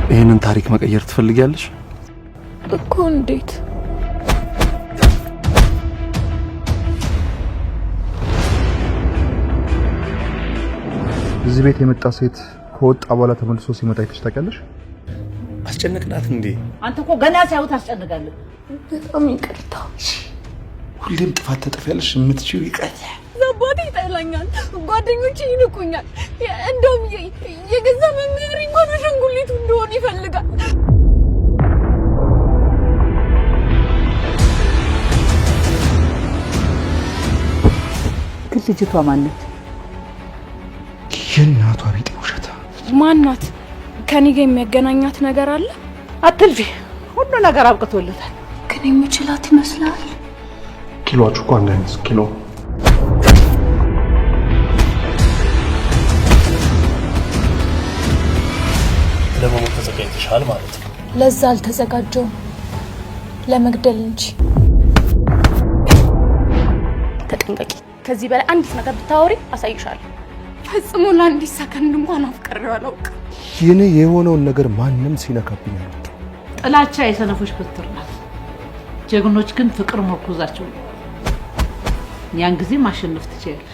ይሄንን ታሪክ መቀየር ትፈልጊያለሽ? እኮ እንዴት? እዚህ ቤት የመጣ ሴት ከወጣ በኋላ ተመልሶ ሲመጣ አይተሽ ታውቂያለሽ? አስጨነቅናት እንዴ? አንተ እኮ ገና ሳይወት አስጨንቃለህ። በጣም ይቅርታ። ሁሌም ጥፋት ተጠፊያለሽ። የምትችይው ይቅርታ። አባቴ ይጠላኛል፣ ጓደኞቼ ይንቁኛል። እንደውም የገዛ መምህር እንኳን አሻንጉሊቱ እንደሆነ ይፈልጋል። ግን ልጅቷ ማነች? የእናቷ ቤት ውሸታ ማናት? ከኔ ጋር የሚያገናኛት ነገር አለ? አትልፊ፣ ሁሉ ነገር አብቅቶለታል። ግን የምችላት ይመስላል። ኪሎአችሁ እኮ አንድ አይነት ኪሎ። ለመሞት ተዘጋጅተሻል ማለት ነው? ለዛ አልተዘጋጀውም፣ ለመግደል እንጂ። ተጠንቀቂ። ከዚህ በላይ አንዲት ነገር ብታወሪ አሳይሻለሁ። ፈጽሞ ለአንዲት ሰከንድ እንኳን አፍቅሬው አላውቅም። የኔ የሆነውን ነገር ማንም ሲነካብኝ አልወጣም። ጥላቻ የሰነፎች በትር ናት። ጀግኖች ግን ፍቅር መርኩዛቸው ነው። ያን ጊዜ ማሸነፍ ትችያለሽ።